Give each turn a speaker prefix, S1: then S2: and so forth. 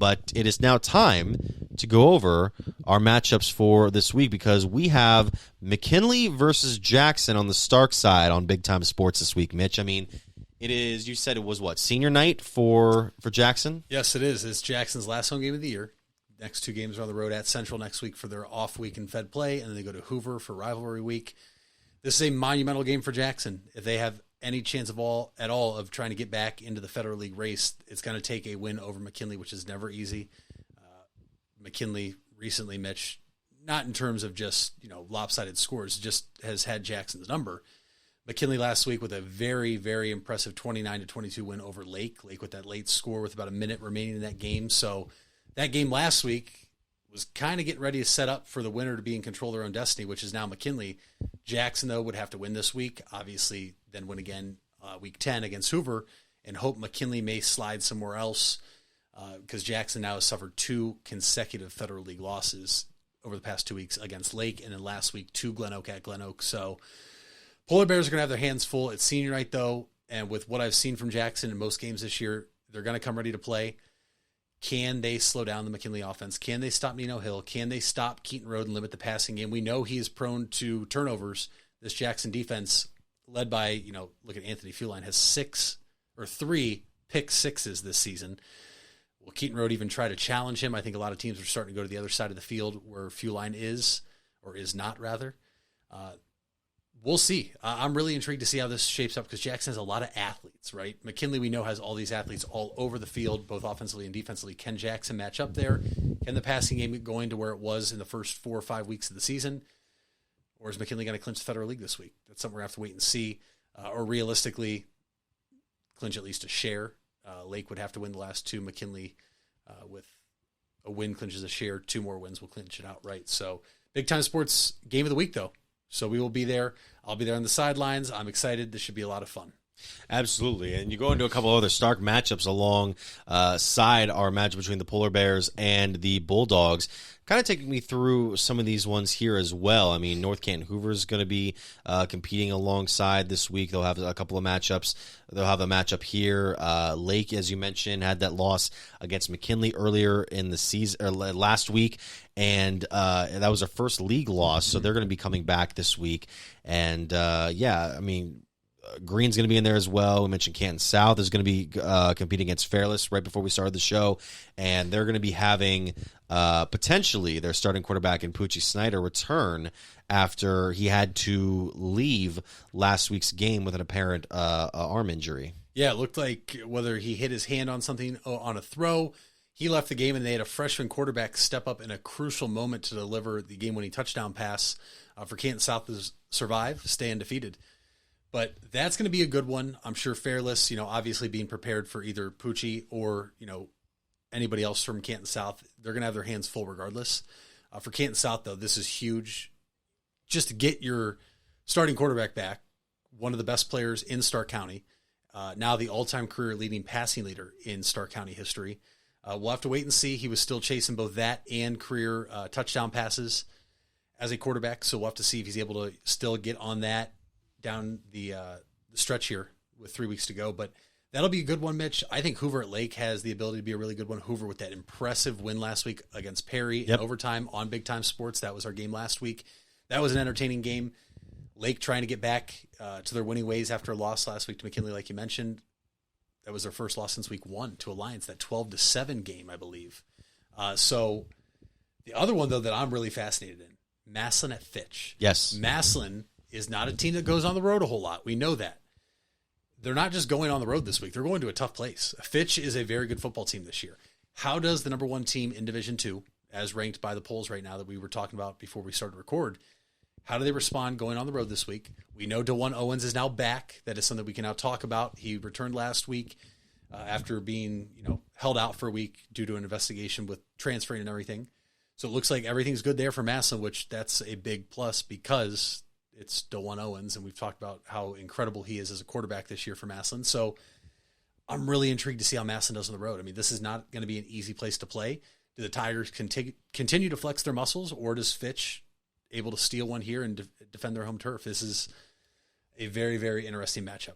S1: But it is now time to go over our matchups for this week because we have McKinley versus Jackson on the Stark side on Big Time Sports this week, Mitch. I mean, it is, you said it was what, senior night for Jackson?
S2: Yes, it is. It's Jackson's last home game of the year. Next two games are on the road at Central next week for their off week in Fed play, and then they go to Hoover for rivalry week. This is a monumental game for Jackson. If they have any chance at all of trying to get back into the Federal League race, it's going to take a win over McKinley, which is never easy. McKinley recently, Mitch, not in terms of just, lopsided scores, just has had Jackson's number. McKinley last week with a very, very impressive 29-22 win over Lake. Lake with that late score with about a minute remaining in that game. So that game last week was kind of getting ready to set up for the winner to be in control of their own destiny, which is now McKinley. Jackson, though, would have to win this week. Obviously, then win again week 10 against Hoover and hope McKinley may slide somewhere else because Jackson now has suffered 2 consecutive Federal League losses over the past 2 weeks against Lake and then last week to Glen Oak at Glen Oak. So Polar Bears are going to have their hands full. It's senior night, though, and with what I've seen from Jackson in most games this year, they're going to come ready to play. Can they slow down the McKinley offense? Can they stop Nino Hill? Can they stop Keaton Road and limit the passing game? We know he is prone to turnovers. This Jackson defense, led by, look at Anthony Feuline, has 3 pick sixes this season. Will Keaton Road even try to challenge him? I think a lot of teams are starting to go to the other side of the field where Feuline is, or is not, rather. We'll see. I'm really intrigued to see how this shapes up because Jackson has a lot of athletes, right? McKinley, we know, has all these athletes all over the field, both offensively and defensively. Can Jackson match up there? Can the passing game get going to where it was in the first 4 or 5 weeks of the season? Or is McKinley going to clinch the Federal League this week? That's something we're going to have to wait and see. Or realistically, clinch at least a share. Lake would have to win the last 2. McKinley, with a win, clinches a share. 2 more wins will clinch it outright. So, Big Time Sports game of the week, though. So we will be there. I'll be there on the sidelines. I'm excited. This should be a lot of fun.
S1: Absolutely. And you go into a couple other Stark matchups alongside our match between the Polar Bears and the Bulldogs. Kind of taking me through some of these ones here as well. I mean, North Canton Hoover is going to be competing alongside this week. They'll have a couple of matchups. They'll have a matchup here. Lake, as you mentioned, had that loss against McKinley earlier in the season, or last week, and that was their first league loss. So they're going to be coming back this week. And Green's going to be in there as well. We mentioned Canton South is going to be competing against Fairless right before we started the show, and they're going to be having potentially their starting quarterback in Poochie Snyder return after he had to leave last week's game with an apparent arm injury.
S2: Yeah, it looked like whether he hit his hand on something on a throw, he left the game, and they had a freshman quarterback step up in a crucial moment to deliver the game-winning touchdown pass for Canton South to survive, stay undefeated. But that's going to be a good one. I'm sure Fairless, obviously being prepared for either Poochie or, anybody else from Canton South, they're going to have their hands full regardless. For Canton South, though, this is huge. Just to get your starting quarterback back, one of the best players in Stark County, now the all-time career leading passing leader in Stark County history. We'll have to wait and see. He was still chasing both that and career touchdown passes as a quarterback, so we'll have to see if he's able to still get on that down the stretch here with 3 weeks to go. But that'll be a good one, Mitch. I think Hoover at Lake has the ability to be a really good one. Hoover with that impressive win last week against Perry in overtime on Big Time Sports. That was our game last week. That was an entertaining game. Lake trying to get back to their winning ways after a loss last week to McKinley, like you mentioned. That was their first loss since week 1 to Alliance, that 12-7 game, I believe. So the other one, though, that I'm really fascinated in, Massillon at Fitch.
S1: Yes.
S2: Massillon is not a team that goes on the road a whole lot. We know that. They're not just going on the road this week. They're going to a tough place. Fitch is a very good football team this year. How does the number 1 team in Division II, as ranked by the polls right now that we were talking about before we started to record, how do they respond going on the road this week? We know DeJuan Owens is now back. That is something we can now talk about. He returned last week after being held out for a week due to an investigation with transferring and everything. So it looks like everything's good there for Massillon, which that's a big plus because it's DeJuan Owens, and we've talked about how incredible he is as a quarterback this year for Massillon. So I'm really intrigued to see how Massillon does on the road. I mean, this is not going to be an easy place to play. Do the Tigers continue to flex their muscles, or does Fitch able to steal one here and defend their home turf? This is a very, very interesting matchup.